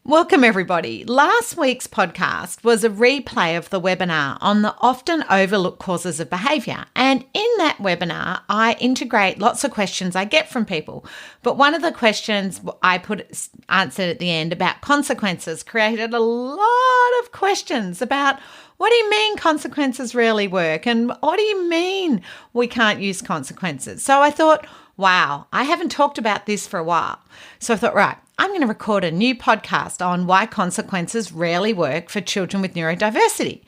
Welcome, everybody. Last week's podcast was a replay of the webinar on the often overlooked causes of behaviour. And in that webinar, I integrate lots of questions I get from people. But one of the questions I answered at the end about consequences created a lot of questions about what do you mean consequences really work? And what do you mean we can't use consequences? So I thought, wow, I haven't talked about this for a while. So I thought, right, I'm going to record a new podcast on why consequences rarely work for children with neurodiversity.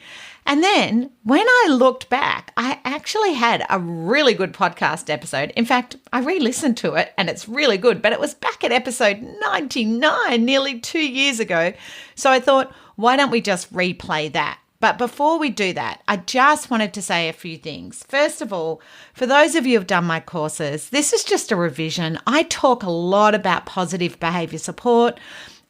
And then when I looked back, I actually had a really good podcast episode. In fact, I re-listened to it and it's really good, but it was back at episode 99, nearly 2 years ago. So I thought, why don't we just replay that? But before we do that, I just wanted to say a few things. First of all, for those of you who have done my courses, this is just a revision. I talk a lot about positive behaviour support,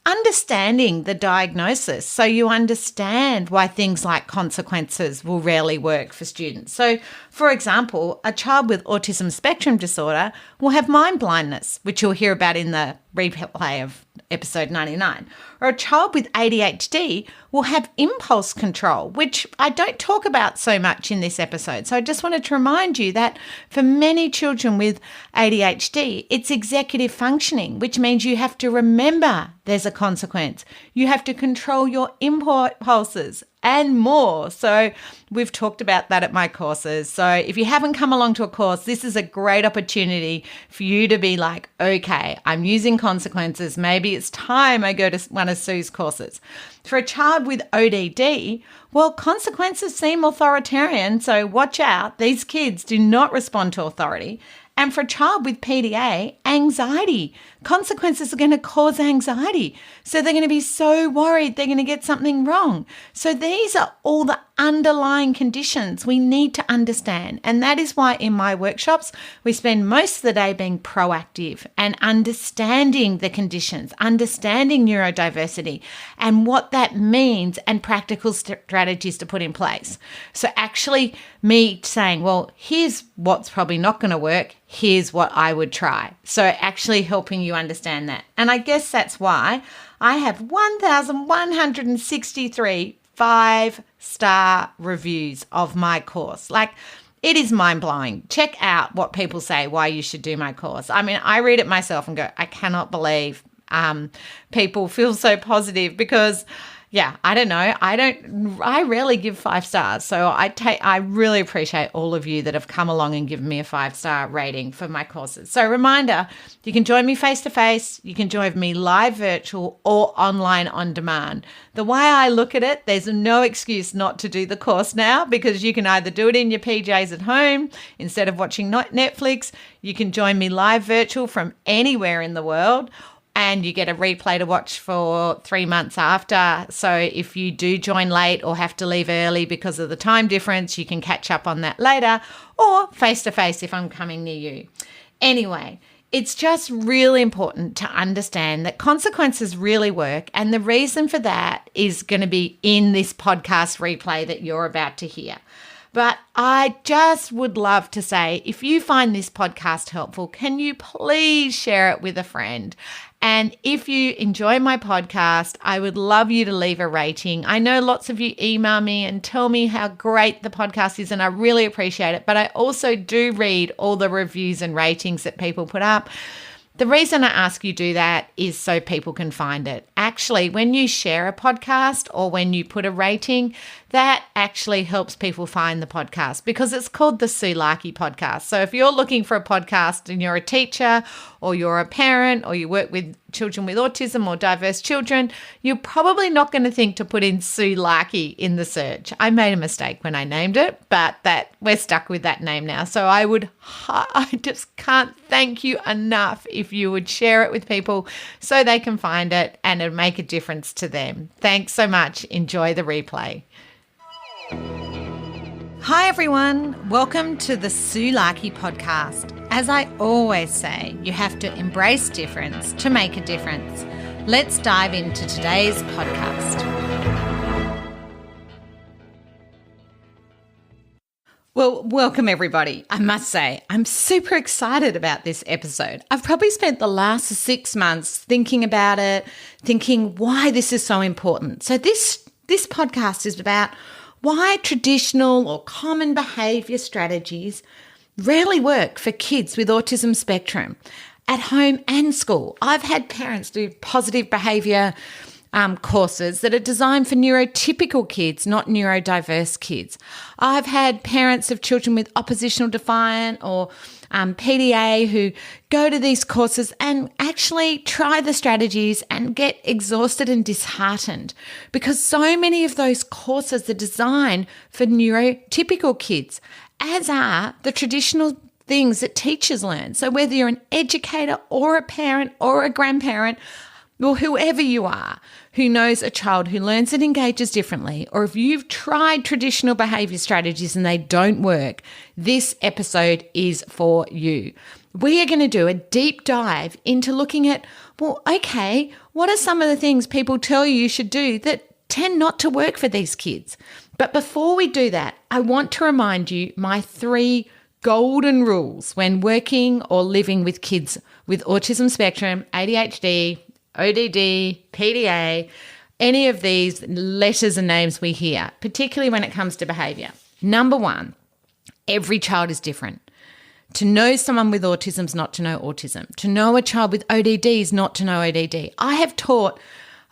understanding the diagnosis so you understand why things like consequences will rarely work for students. So, for example, a child with autism spectrum disorder will have mind blindness, which you'll hear about in the replay of episode 99. Or a child with ADHD will have impulse control, which I don't talk about so much in this episode. So I just wanted to remind you that for many children with ADHD, it's executive functioning, which means you have to remember there's a consequence. You have to control your impulses and more. So we've talked about that at my courses. So if you haven't come along to a course, this is a great opportunity for you to be like, okay, I'm using consequences. Maybe it's time I go to one of Sue's courses. For a child with ODD, well, consequences seem authoritarian. So watch out. These kids do not respond to authority. And for a child with PDA, anxiety. Consequences are going to cause anxiety. So they're going to be so worried they're going to get something wrong. So these are all the underlying conditions we need to understand. And that is why in my workshops, we spend most of the day being proactive and understanding the conditions, understanding neurodiversity and what that means and practical strategies to put in place. So actually me saying, well, here's what's probably not going to work. Here's what I would try. So actually helping you understand that. And I guess that's why I have 1,163 5-star reviews of my course. Like, it is mind-blowing. Check out what people say why you should do my course. I mean, I read it myself and go, I cannot believe people feel so positive because yeah, I don't know. I rarely give 5 stars. So I really appreciate all of you that have come along and given me a 5-star rating for my courses. So reminder, you can join me face-to-face. You can join me live virtual or online on demand. The way I look at it, there's no excuse not to do the course now because you can either do it in your PJs at home instead of watching Netflix. You can join me live virtual from anywhere in the world. And you get a replay to watch for 3 months after. So if you do join late or have to leave early because of the time difference, you can catch up on that later or face-to-face if I'm coming near you. Anyway, it's just really important to understand that consequences really work. And the reason for that is going to be in this podcast replay that you're about to hear. But I just would love to say, if you find this podcast helpful, can you please share it with a friend? And if you enjoy my podcast, I would love you to leave a rating. I know lots of you email me and tell me how great the podcast is, and I really appreciate it. But I also do read all the reviews and ratings that people put up. The reason I ask you do that is so people can find it. Actually, when you share a podcast or when you put a rating, that actually helps people find the podcast because it's called the Sue Larkey podcast. So if you're looking for a podcast and you're a teacher or you're a parent or you work with children with autism or diverse children, you're probably not going to think to put in Sue Larkey in the search. I made a mistake when I named it, but we're stuck with that name now. So I just can't thank you enough if you would share it with people so they can find it and it'll make a difference to them. Thanks so much. Enjoy the replay. Hi everyone, welcome to the Sue Larkey podcast. As I always say, you have to embrace difference to make a difference. Let's dive into today's podcast. Well, welcome everybody. I must say, I'm super excited about this episode. I've probably spent the last 6 months thinking about it, thinking why this is so important. So this podcast is about why traditional or common behaviour strategies rarely work for kids with autism spectrum at home and school. I've had parents do positive behaviour courses that are designed for neurotypical kids, not neurodiverse kids. I've had parents of children with oppositional defiant or PDA who go to these courses and actually try the strategies and get exhausted and disheartened because so many of those courses are designed for neurotypical kids, as are the traditional things that teachers learn. So whether you're an educator or a parent or a grandparent, or whoever you are who knows a child who learns and engages differently, or if you've tried traditional behaviour strategies and they don't work, this episode is for you. We are going to do a deep dive into looking at, well, okay, what are some of the things people tell you should do that tend not to work for these kids? But before we do that, I want to remind you my 3 golden rules when working or living with kids with autism spectrum, ADHD, ODD, PDA, any of these letters and names we hear, particularly when it comes to behaviour. Number 1, every child is different. To know someone with autism is not to know autism. To know a child with ODD is not to know ODD. I have taught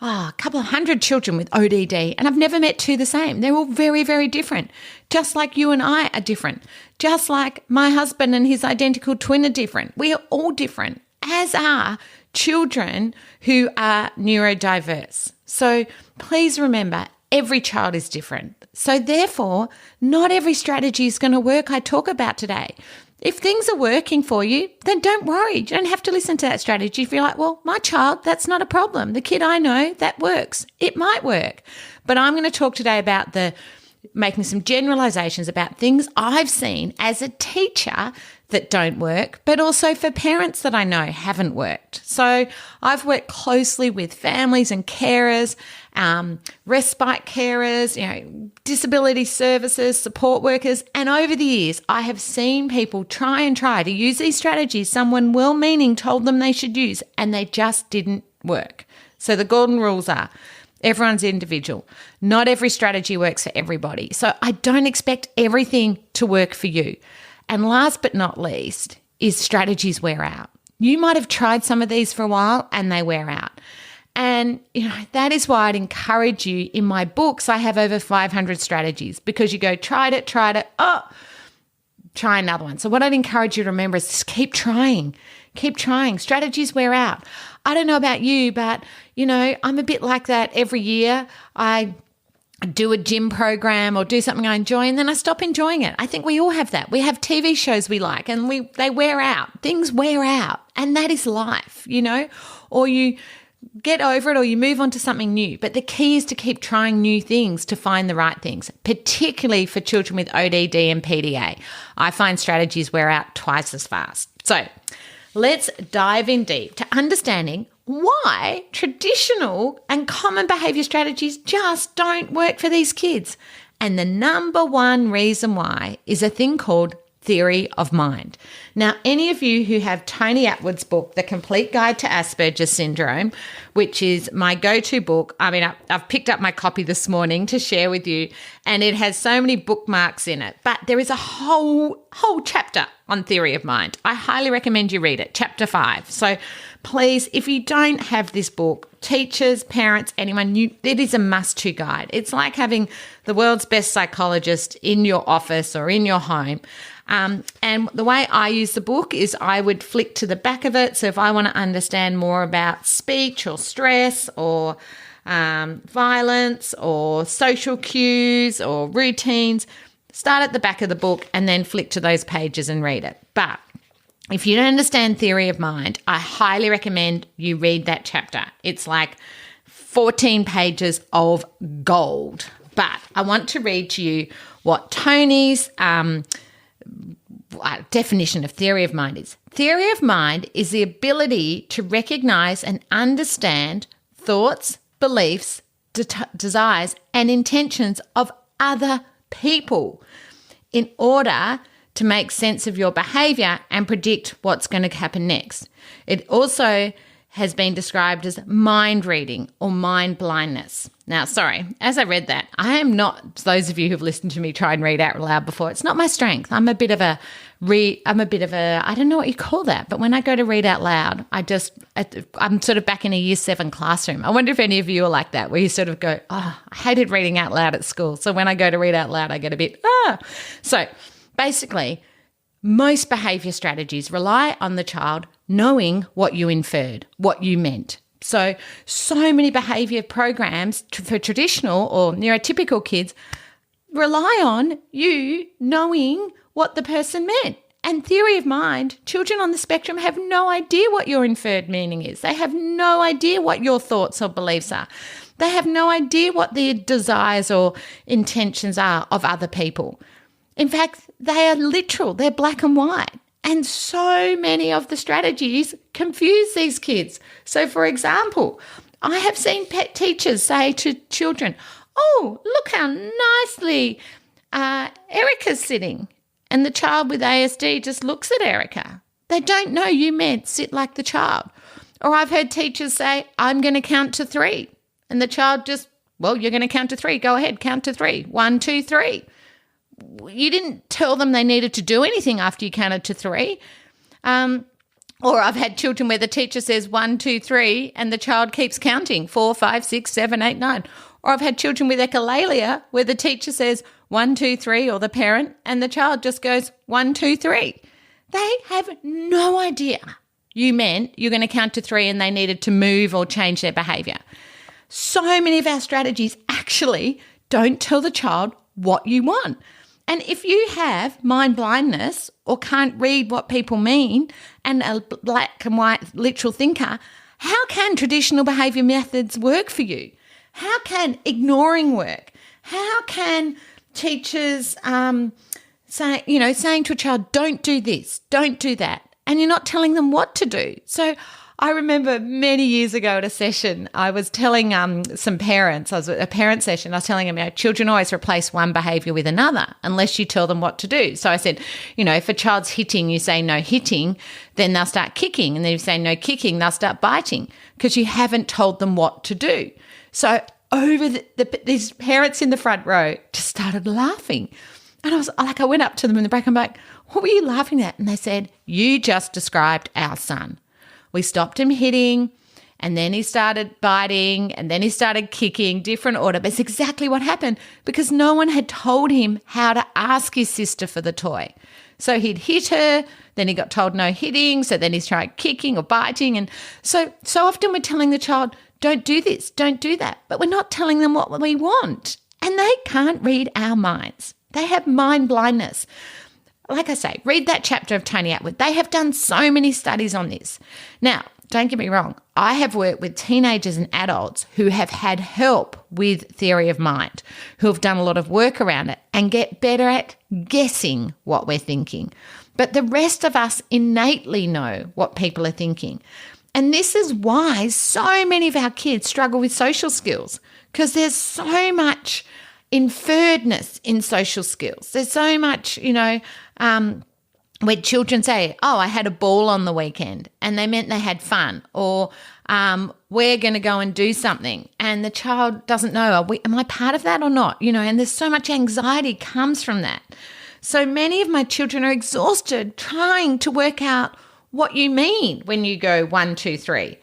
a couple of hundred children with ODD and I've never met 2 the same. They're all very, very different. Just like you and I are different. Just like my husband and his identical twin are different. We are all different, as are children who are neurodiverse. So please remember, every child is different. So therefore, not every strategy is going to work I talk about today. If things are working for you, then don't worry. You don't have to listen to that strategy. If you're like, well, my child, that's not a problem. The kid I know, that works. It might work. But I'm going to talk today about making some generalizations about things I've seen as a teacher that don't work, but also for parents that I know haven't worked. So I've worked closely with families and carers, respite carers, disability services, support workers, and over the years I have seen people try to use these strategies someone well-meaning told them they should use, and they just didn't work. So the golden rules are: everyone's individual. Not every strategy works for everybody. So I don't expect everything to work for you. And last but not least is strategies wear out. You might have tried some of these for a while and they wear out. And that is why I'd encourage you, in my books, I have over 500 strategies, because you go, tried it, try another one. So what I'd encourage you to remember is just keep trying. Strategies wear out. I don't know about you, but, I'm a bit like that every year. I do a gym program or do something I enjoy and then I stop enjoying it. I think we all have that. We have TV shows we like and they wear out. Things wear out, and that is life, or you get over it or you move on to something new. But the key is to keep trying new things to find the right things, particularly for children with ODD and PDA. I find strategies wear out twice as fast. So let's dive in deep to understanding why traditional and common behaviour strategies just don't work for these kids. And the number 1 reason why is a thing called theory of mind. Now, any of you who have Tony Attwood's book, The Complete Guide to Asperger's Syndrome, which is my go-to book. I mean, I've picked up my copy this morning to share with you, and it has so many bookmarks in it. But there is a whole chapter on theory of mind. I highly recommend you read it, chapter 5. So please, if you don't have this book, teachers, parents, anyone, it is a must-to guide. It's like having the world's best psychologist in your office or in your home. And the way I use the book is I would flick to the back of it. So if I want to understand more about speech or stress or violence or social cues or routines, start at the back of the book and then flick to those pages and read it. But if you don't understand theory of mind, I highly recommend you read that chapter. It's like 14 pages of gold. But I want to read to you what Tony's definition of theory of mind is. Theory of mind is the ability to recognize and understand thoughts, beliefs, desires, and intentions of other people. in order to make sense of your behavior and predict what's going to happen next. It also has been described as mind reading or mind blindness. Now, sorry, as I read that, I am not, those of you who've listened to me try and read out loud before, it's not my strength. I'm a bit of a, I don't know what you call that, but when I go to read out loud, I'm sort of back in a year 7 classroom. I wonder if any of you are like that, where you sort of go, I hated reading out loud at school. So when I go to read out loud, I get a bit, So basically, most behaviour strategies rely on the child knowing what you inferred, what you meant. So many behaviour programs for traditional or neurotypical kids rely on you knowing what the person meant. And theory of mind, children on the spectrum have no idea what your inferred meaning is. They have no idea what your thoughts or beliefs are. They have no idea what the desires or intentions are of other people. In fact, they are literal, they're black and white. And so many of the strategies confuse these kids. So, for example, I have seen pet teachers say to children, oh, look how nicely Erica's sitting. And the child with ASD just looks at Erica. They don't know you meant sit like the child. Or I've heard teachers say, I'm going to count to 3. And the child just, well, you're going to count to 3. Go ahead, count to 3. 1, 2, 3. You didn't tell them they needed to do anything after you counted to 3. Or I've had children where the teacher says 1, 2, 3 and the child keeps counting 4, 5, 6, 7, 8, 9. Or I've had children with echolalia where the teacher says 1, 2, 3 or the parent and the child just goes 1, 2, 3. They have no idea you meant you're going to count to 3 and they needed to move or change their behaviour. So many of our strategies actually don't tell the child what you want. And if you have mind blindness or can't read what people mean and a black and white literal thinker, how can traditional behaviour methods work for you? How can ignoring work? How can teachers saying to a child, don't do this, don't do that, and you're not telling them what to do? So I remember many years ago at a session, I was telling some parents, I was at a parent session, I was telling them, children always replace one behaviour with another unless you tell them what to do. So I said, if a child's hitting, you say no hitting, then they'll start kicking. And then you say no kicking, they'll start biting because you haven't told them what to do. So over these parents in the front row just started laughing. And I went up to them in the break, I'm like, what were you laughing at? And they said, you just described our son. We stopped him hitting and then he started biting and then he started kicking, different order. But it's exactly what happened because no one had told him how to ask his sister for the toy. So he'd hit her, then he got told no hitting, so then he's tried kicking or biting. And so often we're telling the child, don't do this, don't do that. But we're not telling them what we want. And they can't read our minds. They have mind blindness. Like I say, read that chapter of Tony Attwood. They have done so many studies on this. Now, don't get me wrong. I have worked with teenagers and adults who have had help with theory of mind, who have done a lot of work around it and get better at guessing what we're thinking. But the rest of us innately know what people are thinking. And this is why so many of our kids struggle with social skills, because there's so much inferredness in social skills. There's so much, where children say, oh, I had a ball on the weekend, and they meant they had fun, or we're going to go and do something, and the child doesn't know, am I part of that or not? And there's so much anxiety comes from that. So many of my children are exhausted trying to work out what you mean when you go 1, 2, 3.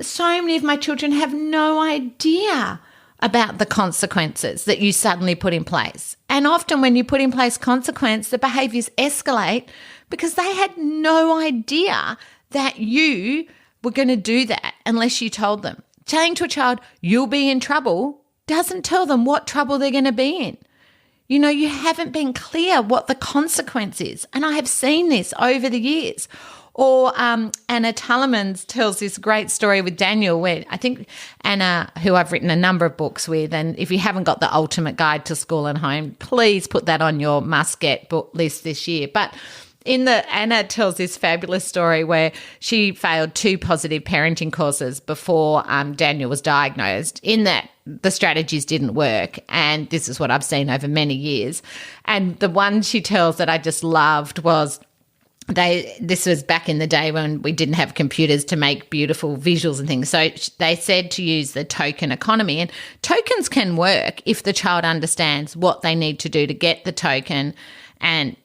So many of my children have no idea about the consequences that you suddenly put in place. And often when you put in place consequence, the behaviours escalate because they had no idea that you were going to do that unless you told them. Saying to a child, you'll be in trouble, doesn't tell them what trouble they're going to be in. You haven't been clear what the consequence is. And I have seen this over the years. Or Anna Tullemans tells this great story with Daniel, where I think Anna, who I've written a number of books with, and if you haven't got the Ultimate Guide to School and Home, please put that on your must-get book list this year. But Anna tells this fabulous story where she failed 2 positive parenting courses before Daniel was diagnosed, in that the strategies didn't work. And this is what I've seen over many years. And the one she tells that I just loved was, this was back in the day when we didn't have computers to make beautiful visuals and things. So they said to use the token economy, and tokens can work if the child understands what they need to do to get the token and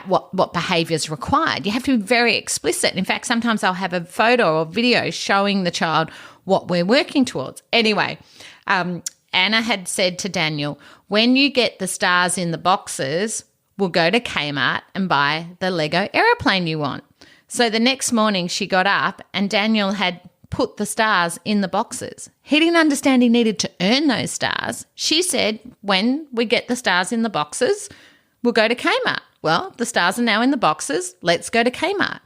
what behaviour is required. You have to be very explicit. In fact, sometimes I'll have a photo or video showing the child what we're working towards. Anyway, Anna had said to Daniel, when you get the stars in the boxes, we'll go to Kmart and buy the Lego aeroplane you want. So the next morning she got up and Daniel had put the stars in the boxes. He didn't understand he needed to earn those stars. She said, when we get the stars in the boxes, we'll go to Kmart. Well, the stars are now in the boxes. Let's go to Kmart.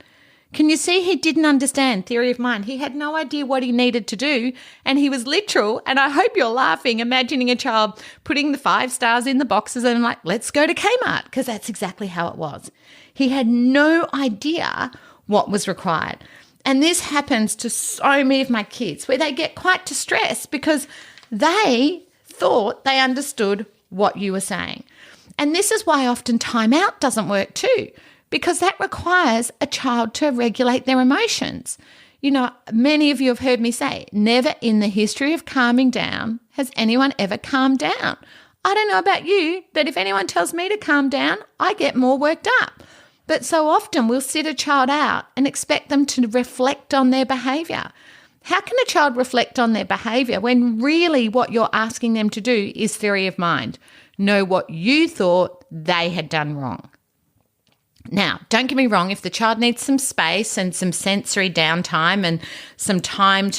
Can you see he didn't understand theory of mind? He had no idea what he needed to do, and he was literal. And I hope you're laughing, imagining a child putting the 5 stars in the boxes and like, let's go to Kmart, because that's exactly how it was. He had no idea what was required. And this happens to so many of my kids, where they get quite distressed because they thought they understood what you were saying. And this is why often timeout doesn't work too, because that requires a child to regulate their emotions. You know, many of you have heard me say, never in the history of calming down has anyone ever calmed down. I don't know about you, but if anyone tells me to calm down, I get more worked up. But so often we'll sit a child out and expect them to reflect on their behaviour. How can a child reflect on their behaviour when really what you're asking them to do is theory of mind? Know what you thought they had done wrong. Now, don't get me wrong, if the child needs some space and some sensory downtime and some time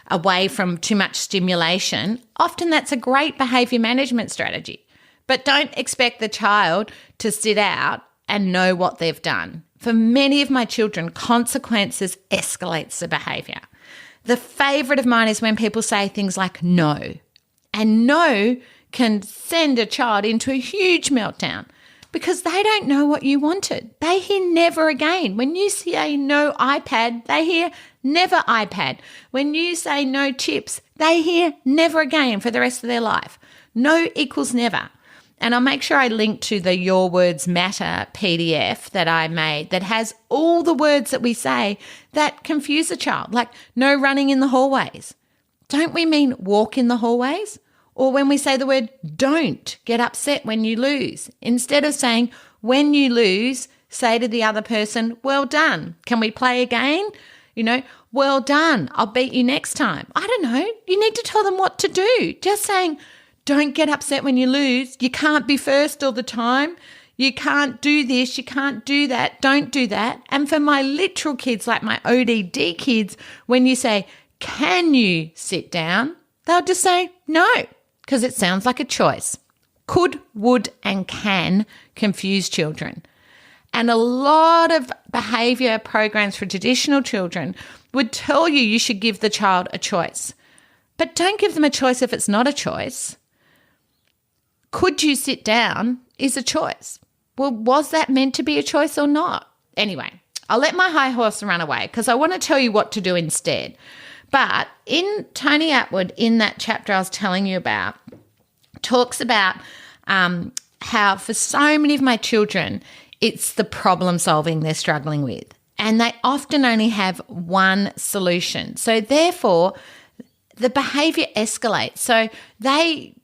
away from too much stimulation, often that's a great behaviour management strategy. But don't expect the child to sit out and know what they've done. For many of my children, consequences escalates the behaviour. The favourite of mine is when people say things like no. And no can send a child into a huge meltdown, because they don't know what you wanted. They hear never again. When you say no iPad, they hear never iPad. When you say no chips, they hear never again for the rest of their life. No equals never. And I'll make sure I link to the Your Words Matter PDF that I made that has all the words that we say that confuse a child, like no running in the hallways. Don't we mean walk in the hallways? Or when we say the word don't get upset when you lose, instead of saying when you lose, say to the other person, well done. Can we play again? You know, well done. I'll beat you next time. I don't know. You need to tell them what to do. Just saying don't get upset when you lose. You can't be first all the time. You can't do this. You can't do that. Don't do that. And for my literal kids, like my ODD kids, when you say, can you sit down? They'll just say no, because it sounds like a choice. Could, would, and can confuse children. And a lot of behaviour programs for traditional children would tell you should give the child a choice. But don't give them a choice if it's not a choice. Could you sit down is a choice. Well, was that meant to be a choice or not? Anyway, I'll let my high horse run away because I want to tell you what to do instead. But in Tony Attwood, in that chapter I was telling you about, talks about how for so many of my children, it's the problem solving they're struggling with. And they often only have one solution. So therefore, the behaviour escalates. So they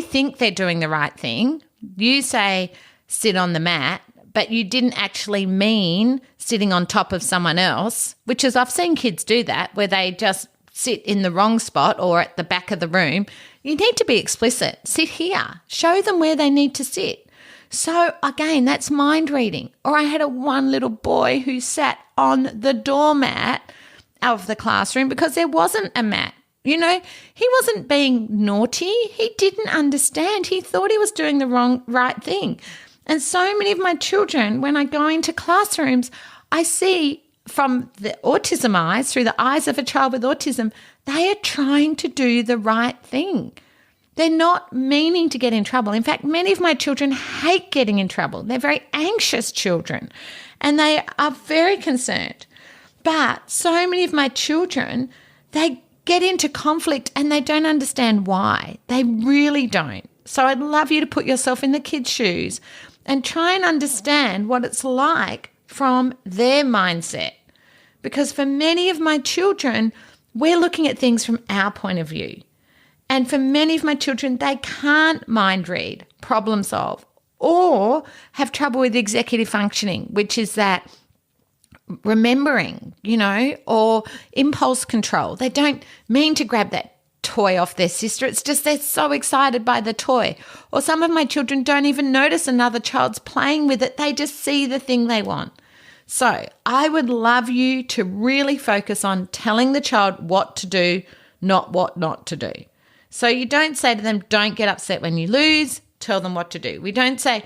think they're doing the right thing. You say sit on the mat, but you didn't actually mean sitting on top of someone else, which is I've seen kids do that where they just sit in the wrong spot or at the back of the room. You need to be explicit. Sit here. Show them where they need to sit. So again, that's mind reading. Or I had one little boy who sat on the doormat of the classroom because there wasn't a mat. You know, he wasn't being naughty. He didn't understand. He thought he was doing the right thing. And so many of my children, when I go into classrooms, I see from the autism eyes, through the eyes of a child with autism, they are trying to do the right thing. They're not meaning to get in trouble. In fact, many of my children hate getting in trouble. They're very anxious children. and they are very concerned. But so many of my children, they get into conflict and they don't understand why. They really don't. So I'd love you to put yourself in the kids' shoes and try and understand what it's like from their mindset. Because for many of my children, we're looking at things from our point of view. And for many of my children, they can't mind read, problem solve, or have trouble with executive functioning, which is that remembering, or impulse control. They don't mean to grab that toy off their sister. It's just they're so excited by the toy. Or some of my children don't even notice another child's playing with it. They just see the thing they want. So I would love you to really focus on telling the child what to do, not what not to do. So you don't say to them, don't get upset when you lose, tell them what to do. We don't say,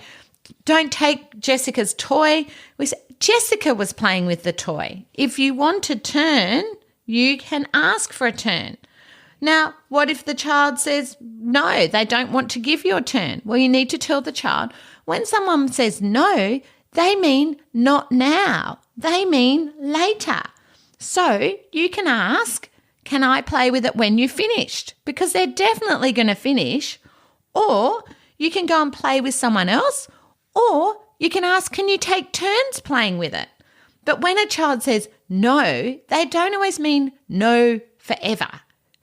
don't take Jessica's toy. We say, Jessica was playing with the toy. If you want to turn, you can ask for a turn. Now, what if the child says, no, they don't want to give you a turn? Well, you need to tell the child, when someone says no, they mean not now. They mean later. So you can ask, can I play with it when you've finished? Because they're definitely going to finish. Or you can go and play with someone else. Or you can ask, can you take turns playing with it? But when a child says no, they don't always mean no forever.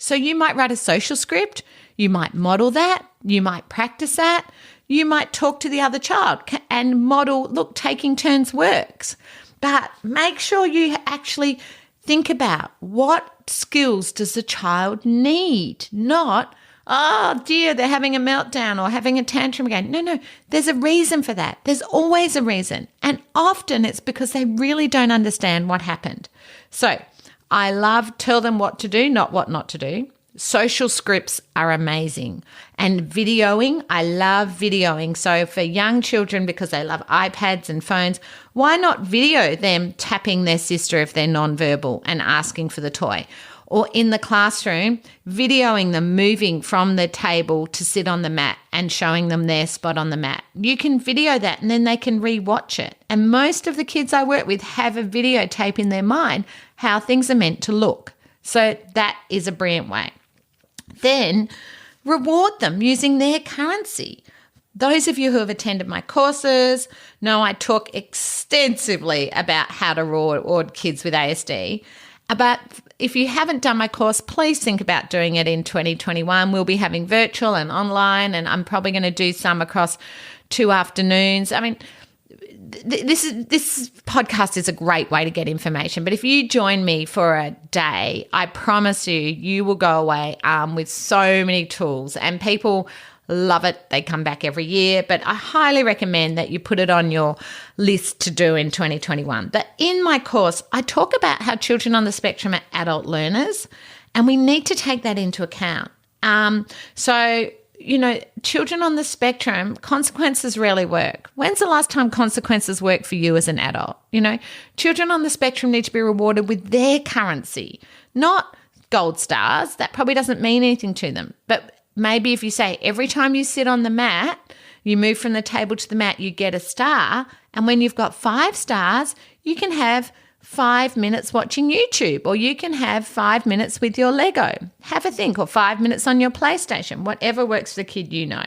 So you might write a social script. You might model that. You might practice that. You might talk to the other child and model, look, taking turns works. But make sure you actually think about what skills does the child need, not, oh dear, they're having a meltdown or having a tantrum again. No, there's a reason for that. There's always a reason. And often it's because they really don't understand what happened. So I love tell them what to do, not what not to do. Social scripts are amazing. And videoing, I love videoing. So for young children, because they love iPads and phones, why not video them tapping their sister if they're nonverbal and asking for the toy? Or in the classroom, videoing them moving from the table to sit on the mat and showing them their spot on the mat. You can video that and then they can re-watch it. And most of the kids I work with have a videotape in their mind how things are meant to look. So that is a brilliant way. Then reward them using their currency. Those of you who have attended my courses know I talk extensively about how to reward kids with ASD. But if you haven't done my course, please think about doing it in 2021. We'll be having virtual and online, and I'm probably going to do some across 2 afternoons. I mean, this podcast is a great way to get information. But if you join me for a day, I promise you will go away with so many tools, and people love it. They come back every year, but I highly recommend that you put it on your list to do in 2021. But in my course, I talk about how children on the spectrum are adult learners, and we need to take that into account. Children on the spectrum, consequences rarely work. When's the last time consequences work for you as an adult? Children on the spectrum need to be rewarded with their currency, not gold stars. That probably doesn't mean anything to them. But maybe if you say every time you sit on the mat, you move from the table to the mat, you get a star. And when you've got 5 stars, you can have 5 minutes watching YouTube, or you can have 5 minutes with your Lego. Have a think, or 5 minutes on your PlayStation, whatever works for the kid you know.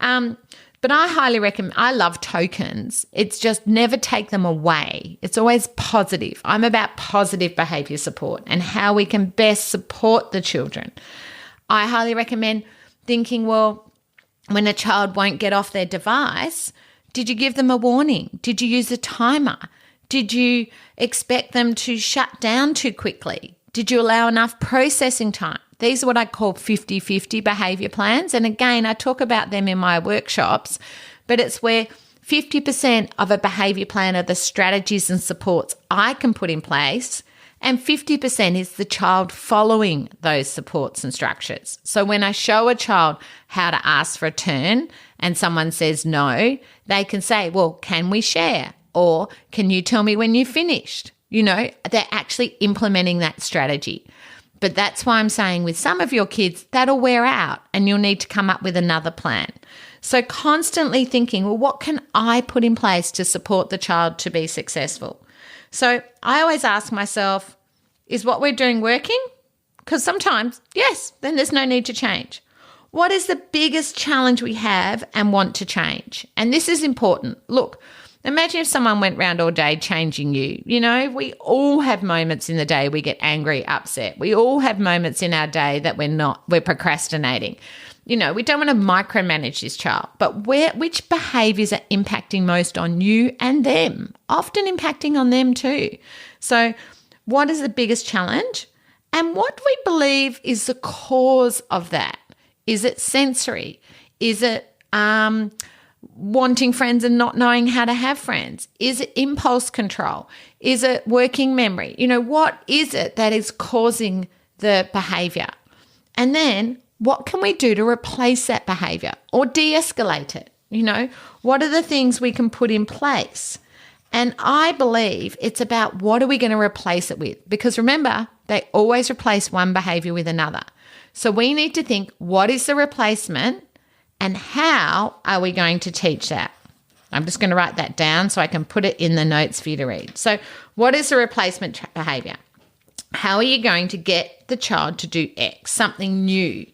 But I highly recommend, I love tokens. It's just never take them away. It's always positive. I'm about positive behaviour support and how we can best support the children. I highly recommend thinking, well, when a child won't get off their device, did you give them a warning? Did you use a timer? Did you expect them to shut down too quickly? Did you allow enough processing time? These are what I call 50-50 behaviour plans. And again, I talk about them in my workshops, but it's where 50% of a behaviour plan are the strategies and supports I can put in place, and 50% is the child following those supports and structures. So when I show a child how to ask for a turn and someone says no, they can say, well, can we share? Or can you tell me when you finished? They're actually implementing that strategy. But that's why I'm saying with some of your kids, that'll wear out and you'll need to come up with another plan. So constantly thinking, well, what can I put in place to support the child to be successful? So I always ask myself, is what we're doing working? Because sometimes, yes, then there's no need to change. What is the biggest challenge we have and want to change? And this is important. Look, imagine if someone went round all day changing you. You know, we all have moments in the day we get angry, upset. We all have moments in our day that we're procrastinating. You know, we don't want to micromanage this child, but which behaviours are impacting most on you and them? Often impacting on them too. So what is the biggest challenge? And what do we believe is the cause of that? Is it sensory? Is it wanting friends and not knowing how to have friends? Is it impulse control? Is it working memory? You know, what is it that is causing the behaviour? And then what can we do to replace that behaviour or de-escalate it? You know, what are the things we can put in place? And I believe it's about what are we going to replace it with? Because remember, they always replace one behaviour with another. So we need to think, what is the replacement and how are we going to teach that? I'm just going to write that down so I can put it in the notes for you to read. So what is the replacement behaviour? How are you going to get the child to do X, something new?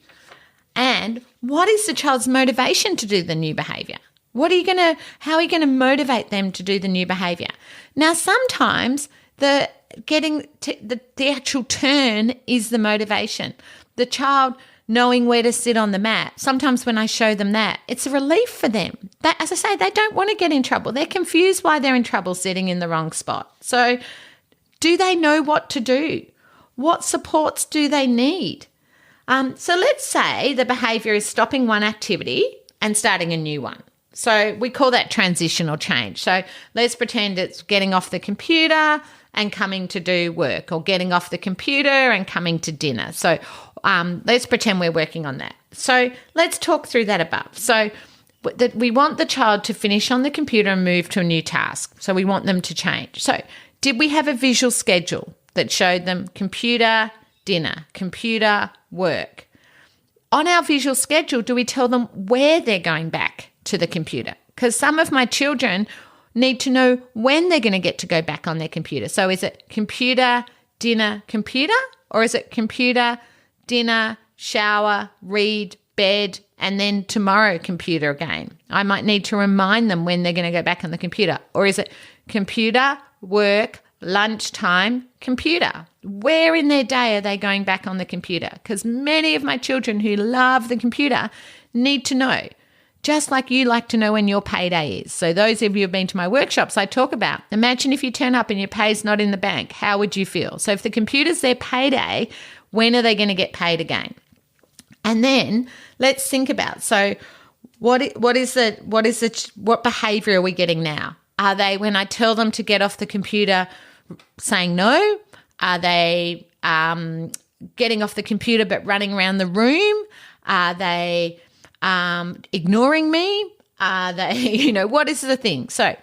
And what is the child's motivation to do the new behaviour? How are you going to motivate them to do the new behaviour? Now, sometimes the actual turn is the motivation. The child knowing where to sit on the mat. Sometimes when I show them that, it's a relief for them. As I say, they don't want to get in trouble. They're confused why they're in trouble sitting in the wrong spot. So do they know what to do? What supports do they need? So let's say the behaviour is stopping one activity and starting a new one. So we call that transitional change. So let's pretend it's getting off the computer and coming to do work, or getting off the computer and coming to dinner. So let's pretend we're working on that. So let's talk through that above. So that we want the child to finish on the computer and move to a new task. So we want them to change. So did we have a visual schedule that showed them computer, dinner, computer, work? On our visual schedule, do we tell them where they're going back to the computer? Because some of my children need to know when they're going to get to go back on their computer. So is it computer, dinner, computer? Or is it computer, dinner, shower, read, bed, and then tomorrow computer again? I might need to remind them when they're going to go back on the computer. Or is it computer, work, lunchtime, computer? Where in their day are they going back on the computer? Because many of my children who love the computer need to know, just like you like to know when your payday is. So those of you who have been to my workshops, I talk about, imagine if you turn up and your pay's not in the bank, how would you feel? So if the computer's their payday, when are they going to get paid again? And then let's think about, so what behavior are we getting now? Are they, when I tell them to get off the computer, saying no? Are they getting off the computer but running around the room? Are they ignoring me? Are they, what is the thing? So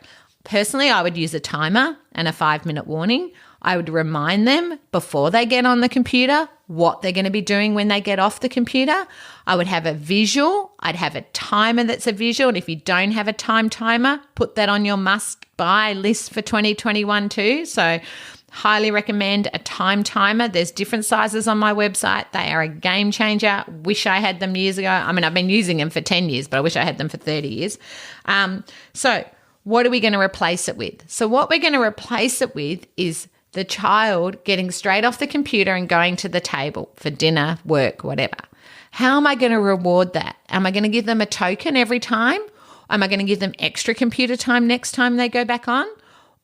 personally, I would use a timer and a 5-minute warning. I would remind them before they get on the computer what they're going to be doing when they get off the computer. I would have a visual. I'd have a timer that's a visual. And if you don't have a timer, put that on your must-buy list for 2021 too. So highly recommend a timer. There's different sizes on my website. They are a game changer. Wish I had them years ago. I mean, I've been using them for 10 years, but I wish I had them for 30 years. So what are we going to replace it with? So what we're going to replace it with is the child getting straight off the computer and going to the table for dinner, work, whatever. How am I going to reward that? Am I going to give them a token every time? Am I going to give them extra computer time next time they go back on?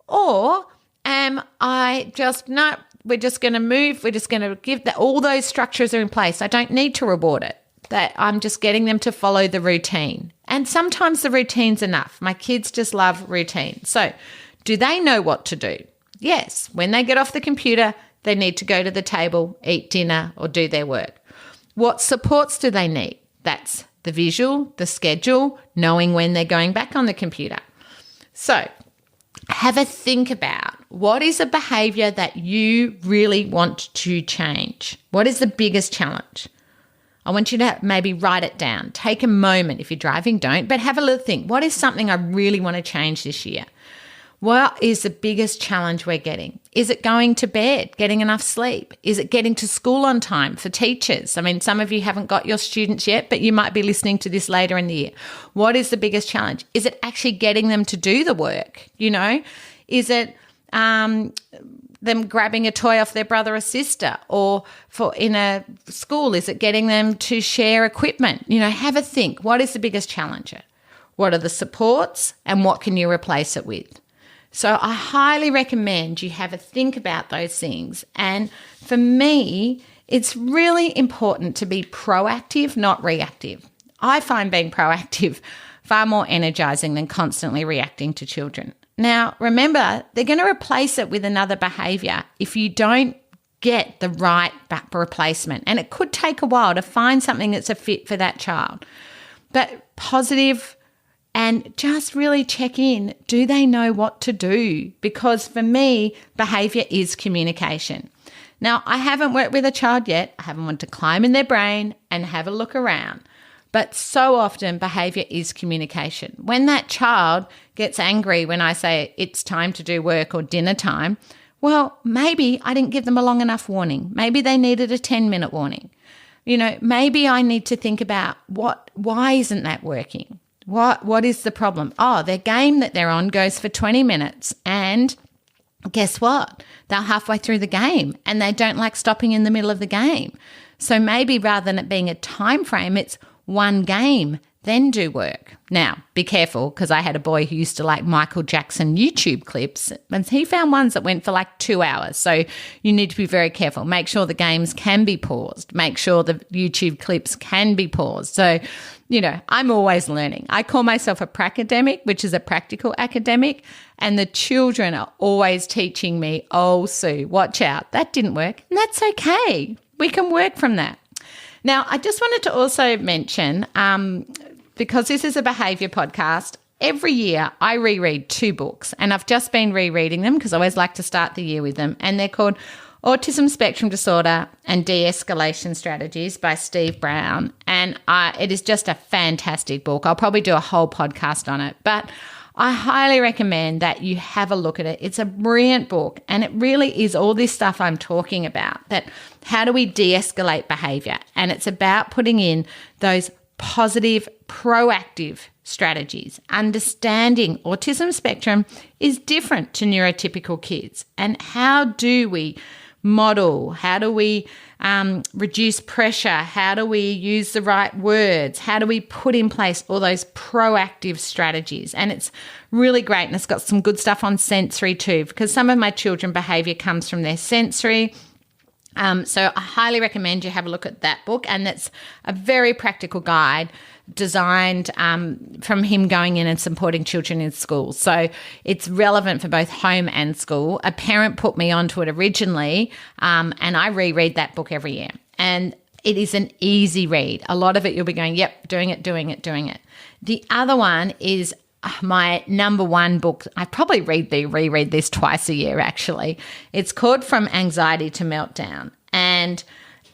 Or am I just, no, we're just going to move, we're just going to give that, all those structures are in place. I don't need to reward it. That I'm just getting them to follow the routine. And sometimes the routine's enough. My kids just love routine. So do they know what to do? Yes, when they get off the computer, they need to go to the table, eat dinner, or do their work. What supports do they need? That's the visual, the schedule, knowing when they're going back on the computer. So have a think about, what is a behaviour that you really want to change? What is the biggest challenge? I want you to maybe write it down. Take a moment. If you're driving, don't, but have a little think. What is something I really want to change this year? What is the biggest challenge we're getting? Is it going to bed, getting enough sleep? Is it getting to school on time for teachers? I mean, some of you haven't got your students yet, but you might be listening to this later in the year. What is the biggest challenge? Is it actually getting them to do the work? Is it them grabbing a toy off their brother or sister? Or in a school, is it getting them to share equipment? Have a think. What is the biggest challenge? What are the supports and what can you replace it with? So I highly recommend you have a think about those things. And for me, it's really important to be proactive, not reactive. I find being proactive far more energizing than constantly reacting to children. Now, remember, they're going to replace it with another behavior if you don't get the right replacement. And it could take a while to find something that's a fit for that child. But positive, and just really check in, do they know what to do? Because for me, behaviour is communication. Now, I haven't worked with a child yet. I haven't wanted to climb in their brain and have a look around. But so often behaviour is communication. When that child gets angry when I say it's time to do work or dinner time, well, maybe I didn't give them a long enough warning. Maybe they needed a 10-minute warning. Maybe I need to think about why isn't that working? What is the problem? Oh, their game that they're on goes for 20 minutes and guess what? They're halfway through the game and they don't like stopping in the middle of the game. So maybe rather than it being a time frame, it's one game, then do work. Now, be careful because I had a boy who used to like Michael Jackson YouTube clips and he found ones that went for like 2 hours. So you need to be very careful. Make sure the games can be paused. Make sure the YouTube clips can be paused. So, I'm always learning. I call myself a pracademic, which is a practical academic, and the children are always teaching me, oh, Sue, watch out. That didn't work. And that's okay. We can work from that. Now, I just wanted to also mention, because this is a behaviour podcast, every year I reread 2 books, and I've just been rereading them because I always like to start the year with them, and they're called Autism Spectrum Disorder and De-Escalation Strategies by Steve Brown, and it is just a fantastic book. I'll probably do a whole podcast on it, but I highly recommend that you have a look at it. It's a brilliant book, and it really is all this stuff I'm talking about, that how do we de-escalate behaviour, and it's about putting in those positive, proactive strategies, understanding autism spectrum is different to neurotypical kids, and how do we model, how do we reduce pressure, how do we use the right words, how do we put in place all those proactive strategies. And it's really great, and it's got some good stuff on sensory too, because some of my children behaviour comes from their sensory. So I highly recommend you have a look at that book, and that's a very practical guide designed from him going in and supporting children in schools. So it's relevant for both home and school. A parent put me onto it originally, and I reread that book every year. And it is an easy read. A lot of it you'll be going, yep, doing it. The other one is my number one book. I probably reread this twice a year, actually. It's called From Anxiety to Meltdown. And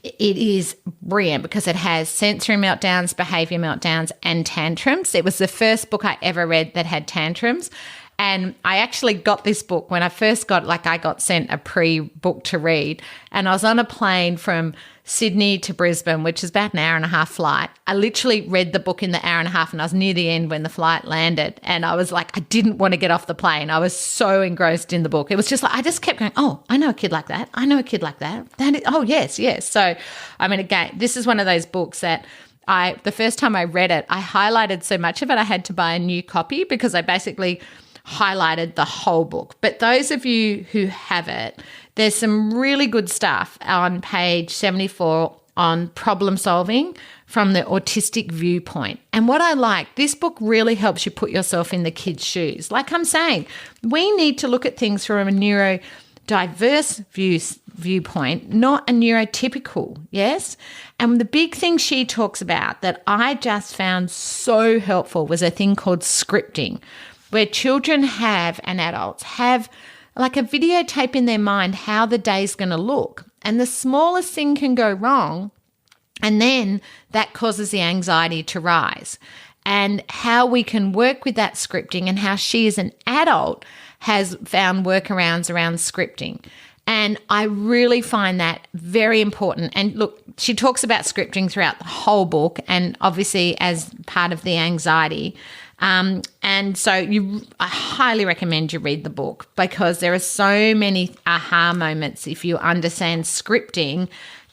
it is brilliant because it has sensory meltdowns, behaviour meltdowns, and tantrums. It was the first book I ever read that had tantrums. And I actually got this book when I first I got sent a pre-book to read. And I was on a plane from Sydney to Brisbane, which is about an hour and a half flight. I literally read the book in the hour and a half, and I was near the end when the flight landed. And I was like, I didn't want to get off the plane. I was so engrossed in the book. It was just like, I just kept going, oh, I know a kid like that. I know a kid like that. Oh, yes. So, I mean, again, this is one of those books that the first time I read it, I highlighted so much of it, I had to buy a new copy because I basically highlighted the whole book. But those of you who have it, there's some really good stuff on page 74 on problem solving from the autistic viewpoint. And what I like, this book really helps you put yourself in the kid's shoes. Like I'm saying, we need to look at things from a neurodiverse viewpoint, not a neurotypical, yes? And the big thing she talks about that I just found so helpful was a thing called scripting, where children and adults have like a videotape in their mind how the day's going to look. And the smallest thing can go wrong, And then that causes the anxiety to rise. And how we can work with that scripting, and how she as an adult has found workarounds around scripting. And I really find that very important. And look, she talks about scripting throughout the whole book, and obviously as part of the anxiety. And so I highly recommend you read the book, because there are so many aha moments if you understand scripting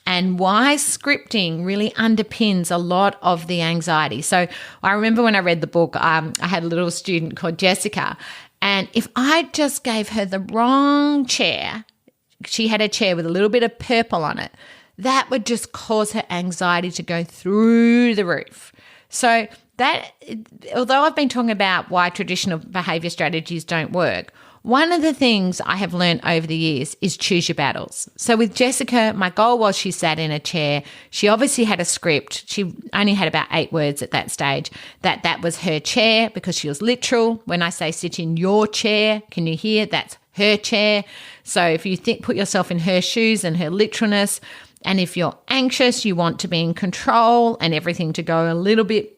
and why scripting really underpins a lot of the anxiety. So I remember when I read the book, I had a little student called Jessica, and if I just gave her the wrong chair, she had a chair with a little bit of purple on it, that would just cause her anxiety to go through the roof. So that, although I've been talking about why traditional behaviour strategies don't work, one of the things I have learned over the years is choose your battles. So with Jessica, my goal was she sat in a chair. She obviously had a script. She only had about 8 words at that stage, that was her chair, because she was literal. When I say sit in your chair, can you hear? That's her chair. So if you put yourself in her shoes and her literalness, and if you're anxious, you want to be in control and everything to go a little bit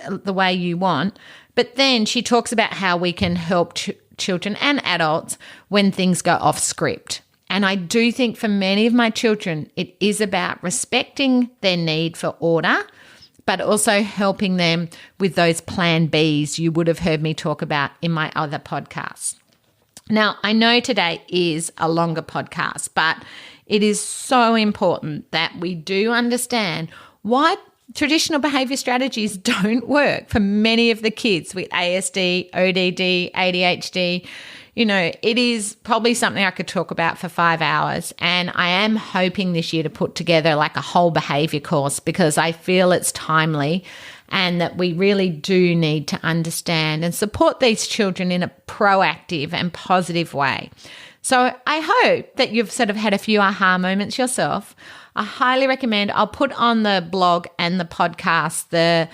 the way you want. But then she talks about how we can help children and adults when things go off script. And I do think for many of my children, it is about respecting their need for order, but also helping them with those plan Bs you would have heard me talk about in my other podcasts. Now, I know today is a longer podcast, but it is so important that we do understand why traditional behaviour strategies don't work for many of the kids with ASD, ODD, ADHD. You know, it is probably something I could talk about for 5 hours, and I am hoping this year to put together like a whole behaviour course, because I feel it's timely and that we really do need to understand and support these children in a proactive and positive way. So I hope that you've sort of had a few aha moments yourself. I highly recommend, I'll put on the blog and the podcast the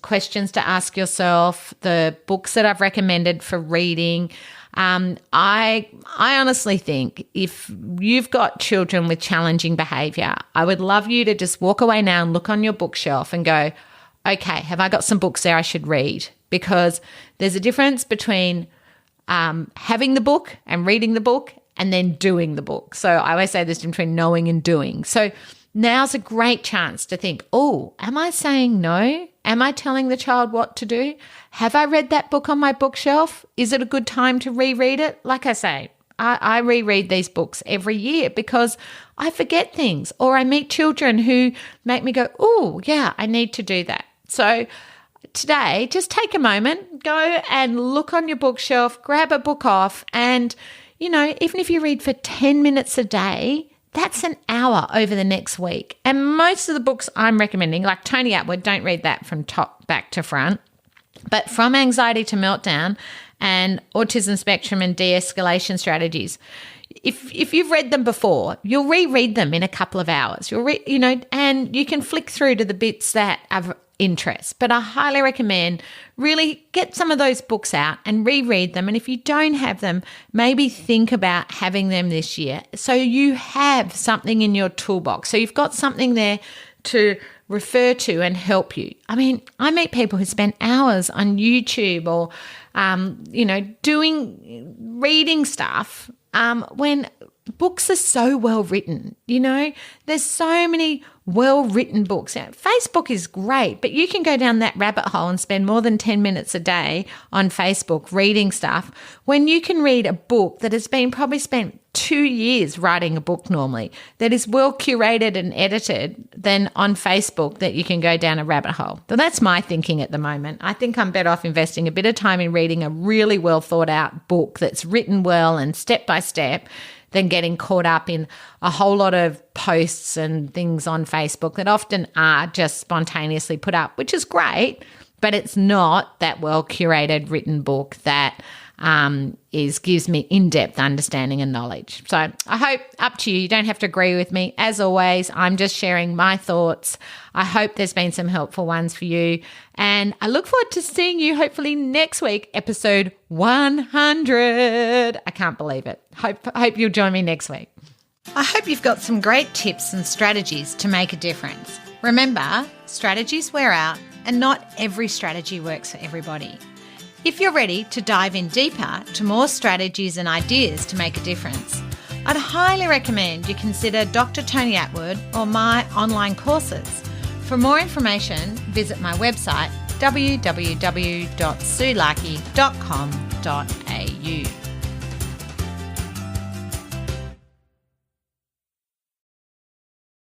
questions to ask yourself, the books that I've recommended for reading. I honestly think if you've got children with challenging behaviour, I would love you to just walk away now and look on your bookshelf and go, okay, have I got some books there I should read? Because there's a difference between having the book and reading the book and then doing the book. So I always say this between knowing and doing. So now's a great chance to think, oh, am I saying no? Am I telling the child what to do? Have I read that book on my bookshelf? Is it a good time to reread it? Like I say, I reread these books every year because I forget things, or I meet children who make me go, oh, yeah, I need to do that. So today, just take a moment, go and look on your bookshelf, grab a book off, and, you know, even if you read for 10 minutes a day, that's an hour over the next week. And most of the books I'm recommending, like Tony Attwood, don't read that from top back to front, but From Anxiety to Meltdown and Autism Spectrum and De-Escalation Strategies. If you've read them before, you'll reread them in a couple of hours. And you can flick through to the bits that have interest. But I highly recommend really get some of those books out and reread them. And if you don't have them, maybe think about having them this year, so you have something in your toolbox. So you've got something there to refer to and help you. I mean, I meet people who spend hours on YouTube or, reading stuff when books are so well written. There's so many well-written books. Facebook is great, but you can go down that rabbit hole and spend more than 10 minutes a day on Facebook reading stuff when you can read a book that has been probably spent 2 years writing a book normally, that is well curated and edited, than on Facebook that you can go down a rabbit hole. So that's my thinking at the moment. I think I'm better off investing a bit of time in reading a really well thought out book that's written well and step by step than getting caught up in a whole lot of posts and things on Facebook that often are just spontaneously put up, which is great, but it's not that well curated written book that gives me in-depth understanding and knowledge. So I hope, up to you. You don't have to agree with me. As always, I'm just sharing my thoughts. I hope there's been some helpful ones for you. And I look forward to seeing you hopefully next week, episode 100. I can't believe it. Hope you'll join me next week. I hope you've got some great tips and strategies to make a difference. Remember, strategies wear out and not every strategy works for everybody. If you're ready to dive in deeper to more strategies and ideas to make a difference, I'd highly recommend you consider Dr. Tony Attwood or my online courses. For more information, visit my website www.sulaki.com.au.